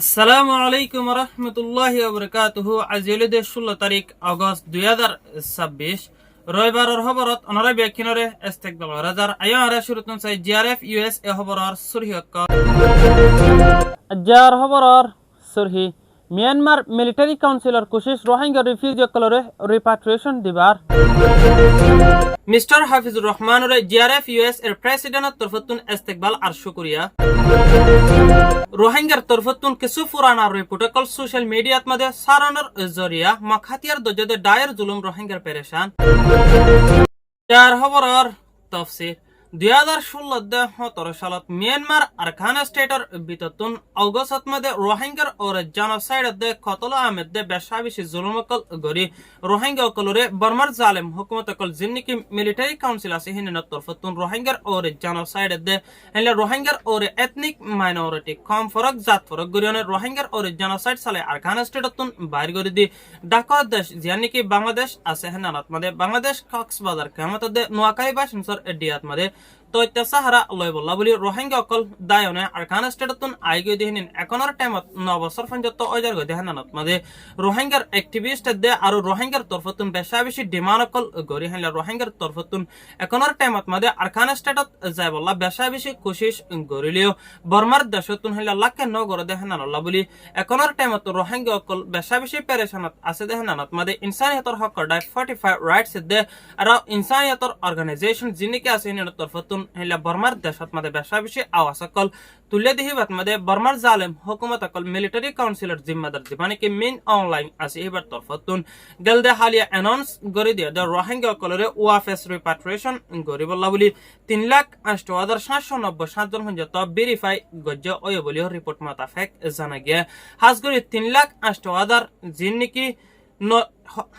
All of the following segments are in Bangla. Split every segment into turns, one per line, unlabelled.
আসসালামু আলাইকুম রহমতুল্লাহি ওবরাকাতুহু। আজ হলিদে 16 তারিখ আগস্ট 2026 রবিবারের খবরত অনরা ব্যাখ্যানরে ইস্তেকবাল রাজার আয়ারা শুরুতুন সাই জিআরএফ ইউএস এ খবরর সুরহিয়ক জার খবরর সুরহি মিয়ানমার মিলিটারি কাউন্সিলর কোশিশ রোহিঙ্গা রিফিউজি কলরে রিপাট্রিয়েশন দিবার মিস্টার হাফিজুর রহমানরে জিআরএফ ইউএস এর প্রেসিডেন্টের তরফতুন ইস্তেকবাল আর শুকরিয়া রোহিঙ্গার তরফতুন কিছু পুরানা প্রোটোকল সোশ্যাল মিডিয়াত মধ্যে সারানোর জরিয়া মাখাতিয়ার দজদে ডায়ের জুলুম রোহিঙ্গার পেরেশান চার খবরর তফসির 2016 সালত মিয়ানমার আরখান স্টেটর বিততুন অগস্ট মধ্যে রোহিঙ্গার ওর জেনোসাইড দে কতল আহমেদ দে বেশাবিশি জুলুমকল গরি রোহিঙ্গা কলরে বর্মার জালেম হুকুমত কল জিন্নিকি মিলিটারি কাউন্সিল আছে হিনের তরফতুন রোহিঙ্গার ওর জেনোসাইড দে হেলে রোহিঙ্গার ওর এথনিক মাইনরিটি কম ফরক জাত ফরক গরিয়নে রোহিঙ্গার ওর জেনোসাইড সালে আরখান স্টেটতুন বাইর গরি দি ডাকর দেশ জিয়ানিকি বাংলাদেশ আছে হেনানত মধ্যে বাংলাদেশ কক্সবাজার কেমত দে নোয়াখালী বা সিমসর এডিয়াত মধ্যে তৈত্য সাহারা লয় বল্লা বলি রোহিঙ্গা অকল দায়নে আরখান স্টেটতুন আইগে দিহিন এখনের টাইমত 9 বছর পর্যন্ত ওইজার গদে হানানত মাদে রোহিঙ্গার অ্যাক্টিভিস্ট দে আর রোহিঙ্গার তরফতুন বেশা বেশি ডিমান্ড অকল গরি হাইলা রোহিঙ্গার তরফতুন এখনের টাইমত মাদে আরখান স্টেটত যায় বল্লা বেশা বেশি কোশিশ গরিলিও বর্মার দেশতুন হাইলা লাখে ন গরে দে হানানল্লা বলি এখনের টাইমত রোহিঙ্গা অকল বেশা বেশি পেরেশানত আছে দে হানানত মাদে ইনসানিয়তর হক কর্ডাই 45 রাইটস দে আর ইনসানিয়তর অর্গানাইজেশন জিনিকে আছে হিনের তরফতুন হেলা বর্মার দেশত মাদে বেশা বেশি আওয়াজ অকল তুলে দিহিবাত মাদে বর্মার জালেম হুকুমত অকল মিলিটারি কাউন্সিলর জিম্মাদার জীবানি কি মিন অনলাইন আছে এবার তরফতুন গলদে হালিয়া অ্যানাউন্স করে দিয়ে দে রোহিঙ্গা অকলরে ওয়াফেস রিপাট্রিয়েশন গরি বল্লা বলি 3,08,790 জন পর্যন্ত ভেরিফাই গজ্জ ওই বলি রিপোর্ট মোতাবেক জানা গিয়া হাজগরি 3,08,000 জিন নাকি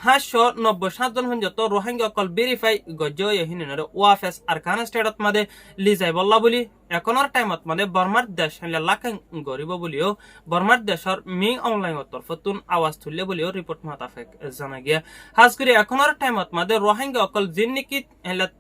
790 জন পর্যন্ত রোহিঙ্গা অকল ভেরিফাই গজ্জ হিনের ওয়াফেস আরখান স্টেটত মাদে লিজাই বল্লা বলি এখনের টাইমত মানে বর্মার দেশ লাখাং গরিব বলিও বর্মার দেশের মিং অনলাইন তরফতুন আওয়াজ তুললে বলিও রিপোর্ট মোতাবেক জানা গিয়া হাজ করে এখনের টাইমত মাদে রোহিঙ্গা অকল জিন নাকি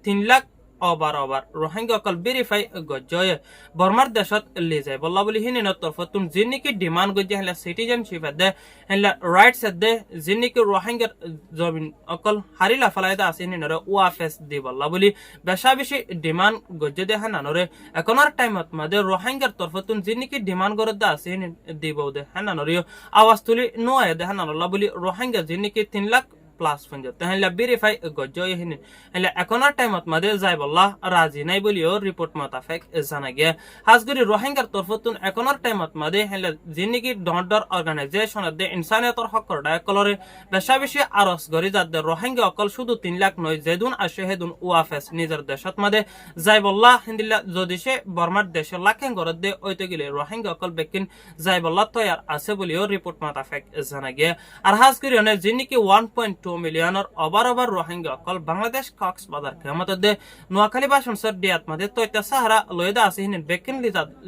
3 লাখ ওভার রোহিঙ্গা অকল ভেরিফাই গজ্জয়ে বর্মার দেশত লি যায় বল্লা বলি হিনের তরফতুন জিনিকি ডিমান্ড গজ্জে হেলা সিটিজেনশিপ দে হেলা রাইটস দে জিনিকি রোহিঙ্গার জমিন অকল হারিলা ফলাইদা আছে হিনের ওয়াফেস দি বল্লা বলি বেশা বেশি ডিমান্ড গজ্জে দে হানানরে এখনের টাইমত মাদে রোহিঙ্গার তরফতুন জিনিকি ডিমান্ড গরে দা আছে হিন দিব দে হানানরিও আওয়াজ তুলি নোয়া দে হানানল্লা বলি রোহিঙ্গা জিনিকি 3 লাখ প্লাস পঞ্জত হেলা ভেরিফাই গজ্জ হিন হেলা এখনের টাইমত মাদে যাই বল্লা রাজি নাই বলিও রিপোর্ট মোতাবেক জানা গিয়া হাজগুরি রোহিঙ্গার তরফতুন এখনের টাইমত মাদে হেলা জিনিকি ডর অর্গানাইজেশন দে ইনসানিয়তর হকর ডায়কলরে বেশা বেশি আরস গরি যাতে রোহিঙ্গা অকল শুধু 3 লাখ নয় যেদুন আসে হেদুন ওয়াফেস নিজের দেশত মাদে যাই বল্লা হিন্দিল্লা যদি সে বর্মার দেশে লাখেন গরত দে ওইতে গেলে রোহিঙ্গা অকল বেকিন যাই বল্লা তৈয়ার আছে বলিও রিপোর্ট মোতাবেক জানা গিয়া আর হাজগুরি অনে জিনিকি 1.2 মিলিয়নের ওভার রোহিঙ্গা অকল বাংলাদেশ কক্সবাজার কেমত দে নোয়াখালী বা সংসদ ডিয়াত মাদে তৈতা সাহারা লয়দা আছে হিন বেকিন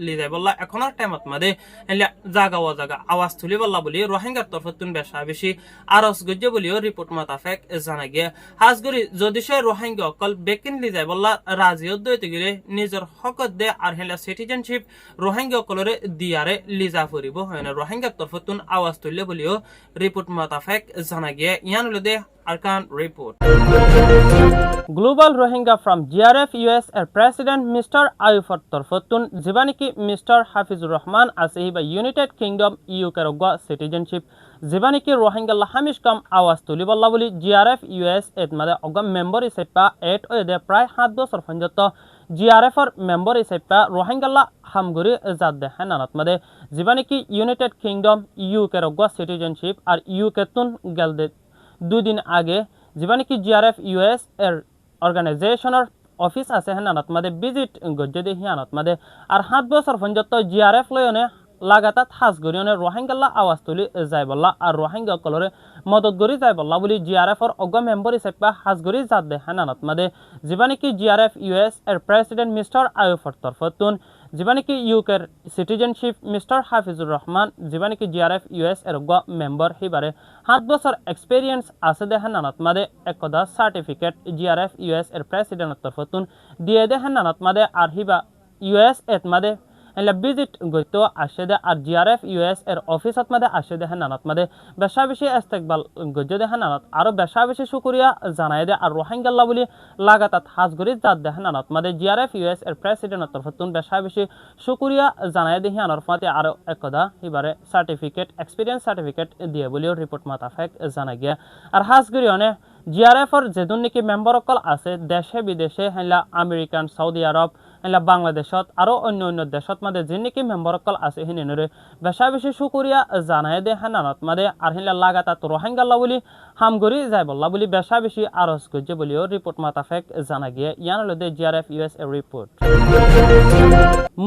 লিজাই বল্লা এখনের টাইমত মাদে জাগা ও জাগা আওয়াজ তুলি বল্লা বলি রোহিঙ্গার তরফতুন বেশা বেশি আরস গজ্জ বলিও রিপোর্ট মোতাবেক জানা গিয়া হাজগুরি যদি সে রোহিঙ্গা অকল বেকিন লিজাই বল্লা রাজিও দইতে গেলে নিজের হকত দে আর হেলা সিটিজেনশিপ রোহিঙ্গা অকলরে দিয়ারে লিজা ফুরিব হয় না রোহিঙ্গার তরফতুন আওয়াজ তুললে বলিও রিপোর্ট মোতাবেক জানা গিয়া ইয়ান হলো দে Arkan report. Global Rohingya from GRF US er President Mr. Ayufat Torfotun Zibaniki Mr. Hafizur Rahman Asehiba United Kingdom EU Karogwa citizenship Zibaniki Rohingya Hamish kam awas tuliballa boli GRF US et made ogam member isepa et oede pray 7 বছর পর্যন্ত GRF er member isepa Rohingya hamguri zadde hananat made Zibaniki United Kingdom EU Karogwa citizenship আর EU ketun galde 2 দিন আগে জীবানিকি জিআরএফ ইউএস এর অর্গানাইজেশনের অফিস আছে হেনানত মাদে ভিজিট গজ্জে দে হিয়ানত মাদে আর 7 বছর পর্যন্ত জিআরএফ লয়নে লাগাতার হাজ গরিয়নে রোহিঙ্গা আওয়াজ তুলি যায় বল্লা আর রোহিঙ্গা কলরে মদত গরি যায় বল্লা বলি জিআরএফ এর অগ মেম্বার হিসেবে হাজ গরি জাত দে হেনানত মাদে জীবানিকি জিআরএফ ইউএস এর প্রেসিডেন্ট মিস্টার আয়ুফর তরফতুন জীবানিকি ইউকের সিটিজেনশিপ মিস্টার হাফিজুর রহমান জীবানিকি জিআরএফ ইউএস এর অগ মেম্বার হিবারে 7 বছর এক্সপেরিয়েন্স আছে দে হেনানত মাদে একদা সার্টিফিকেট জিআরএফ ইউএস এর প্রেসিডেন্ট তরফতুন দিয়ে দে হেনানত মাদে আর হিবা ইউএস এত মাদে ভিজিট গইতো আসে দে আর জিআরএফ ইউএস এর অফিসত মাদে আসে দে হানানত মাদে বেশা বেশি ইস্তেকবাল গজ্জে দে হানানত আরো বেশা বেশি শুকরিয়া জানায় দে আর রোহিঙ্গাল্লাহ বলি লাগাতার হাজগরি জাত দে হানানত মাদে জিআরএফ ইউএস এর প্রেসিডেন্ট তরফতুন বেশা বেশি শুকরিয়া জানায় দে হিয়ানর ফাতে আরো একদা হিবারে সার্টিফিকেট এক্সপিরিয়েন্স সার্টিফিকেট দিয়ে বলিও রিপোর্ট মাতাফেক জানা গিয়া আর হাজগরি অনে জিআরএফর যেদুন নাকি মেম্বার অকল আছে দেশে বিদেশে হেলা আমেরিকান সৌদি আরব হেলা বাংলাদেশত আরো অন্য অন্য দেশত মাদে যে নাকি মেম্বার অকল আছে হিনেনরে বেশা বেশি শুকরিয়া জানায় দে হানানত মাদে আর হেলা লাগাতার রোহিঙ্গাল্লাহ বলি হামগরি যায় বল্লা বলি বেশা বেশি আরজ গজ্জে বলিও রিপোর্ট মাতাফেক জানা গিয়া ইয়ানলদে জিআরএফ ইউএস এ রিপোর্ট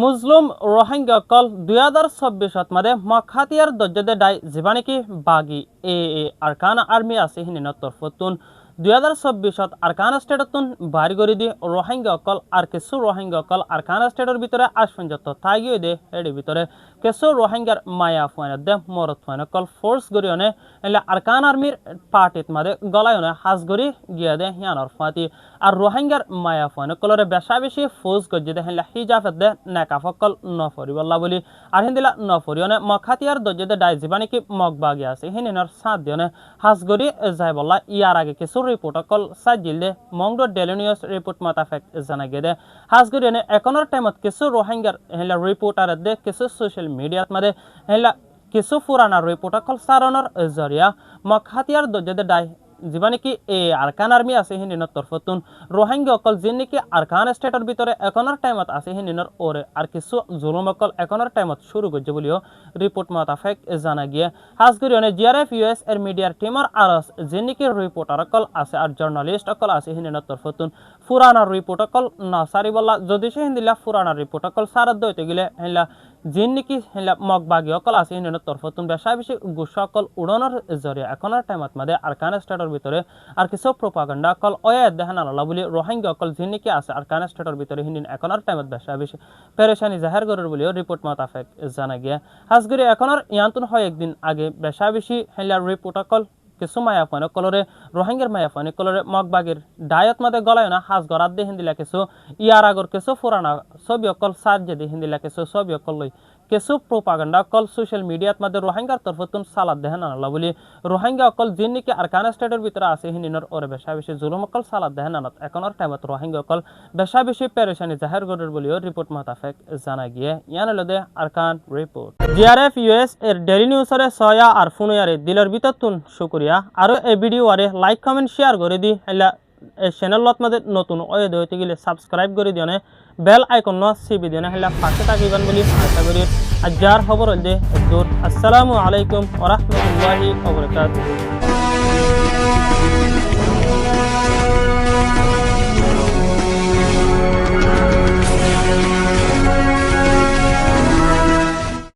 মুসলিম রোহিঙ্গা অকল 2024 মাদে মখাতিয়ার দজ্জদে ডাই যেবা নাকি বাগি এ আরকান আর্মি আছে হিনেন তরফতুন 2024 আরকান স্টেটতুন বাড়ি গড়ি দি রোহিঙ্গা অকল আর কিছু রোহিঙ্গা অকল আরকান স্টেটের ভিতরে আসপঞ্জত থাইগিয়ে দে এর ভিতরে কিছু রোহিঙ্গার মায়া ফাইন দে মরত ফাইন অকল ফোর্স গরিয়নে এলা আরকান আর্মির পার্টিত মাদে গলায়নে হাজগরি গিয়া দে হিয়ানর ফাতি আর রোহিঙ্গার মায়া ফাইন অকলরে বেশা বেশি ফোর্স গজ্জে দে হেলা হিজাফত দে নাকাফকল নফরি বল্লা বলি আর হিন্দিলা নফরিয়নে মখাতিয়ার দজ্জে দে ডাই জীবানি কি মগবাগি আছে হিনিনর সাথ দিয়নে হাজগরি যায় বল্লা ইয়ার আগে কিছু রিপোর্টকল সাজিলে মংডো ডেইলি নিউজ রিপোর্ট মাতাফেক জানা গেদে হাজগরিনে এখনৰ টাইমত কিছু রোহিঙ্গার হেলা রিপোর্টার দে কিছু সোশ্যাল মিডিয়াত মাদে হেলা কিছু পুরানা রিপোর্টকল সারণর জরিয়া মখাতিয়ার দজ্জে ডাই যিবা নাকি এই আরকান আর্মি আছে হিনিনর তরফতুন রোহিঙ্গা অকল যে নাকি আরকান স্টেটের ভিতরে এখনৰ টাইমত আছে হিনিনর ওরে আর কিছু জুলুম অকল এখনৰ টাইমত শুরু করছে বলিও রিপোর্ট মাতাফেক জানা গিয়ে হাজগরিয়নে জিআরএফ ইউএস এর মিডিয়ার টিমর আরস যে নাকি রিপোর্টার অকল আছে আর জার্নালিস্ট অকল আছে হিনিনর তরফতুন পুরানা রিপোর্ট অকল না সারি বলা যদি সে হিন্দিলা পুরানা রিপোর্ট অকল সারাদ দইতে গেলে হেলা জিন নাকি হেলা মগবাগি অকল আছে হিনিনর তরফতুন বেশা বেশি গুসা অকল উড়ানোর জরিয়া এখনৰ টাইমত মাদে আরকান স্টেটের ভিতরে আর কিছু প্রোপাগান্ডা অকল অয়াত দেখান আল্লাহ বলি রোহিঙ্গা অকল যে নাকি আছে আরকান স্টেটের ভিতরে হিন্দিন এখনৰ টাইমত বেশা বেশি পেরেশানি জাহের করার বলিও রিপোর্ট মাতাফেক জানা গিয়া হাজগরি এখনৰ ইয়ান্তুন হয় একদিন আগে বেশা বেশি হেলা রিপোর্ট অকল কিছু মায়া ফানে কলরে রোহিঙ্গার মায়া ফানে কলরে মগবাগির ডায়ত মাদে গলায় না হাজ গরাত দে হিন্দিলা কিছু ইয়ার আগর কিছু পুরানা ছবি অকল সাজে দে হিন্দিলা কিছু ছবি অকল লই কিছু প্রোপাগান্ডা অকল সোশ্যাল মিডিয়াত মাদে রোহিঙ্গার তরফতুন সালাদ দেহেন আল্লাহ বলি রোহিঙ্গা অকল যিন নাকি আরকান স্টেটের ভিতরে আছে হিনিনর ওরে বেশা বেশি জুলুম অকল সালাদ দেহেন আনত এখনৰ টাইমত রোহিঙ্গা অকল বেশা বেশি পেরেশানি জাহের গরের বলিও রিপোর্ট মাতাফেক জানা গিয়ে ইয়ানলদে আরকান রিপোর্ট জিআরএফ ইউএস এর ডেইলি নিউজরে সয়া আর ফুনুয়ারে দিলের ভিতরতুন শুকরিয়া আর এই ভিডিও আরে লাইক কমেন্ট শেয়ার করে দি হেলা এই চ্যানেলত মধ্যে নতুন অয়ে হইতে গেলে সাবস্ক্রাইব করে দিও না বেল আইকন ন সিবি দিও না হেলা পাশে থাকিবেন বলি আশা করি আর যার খবর হইলে দূর আসসালামু আলাইকুম ওয়া রাহমাতুল্লাহি ওয়া বারাকাতুহু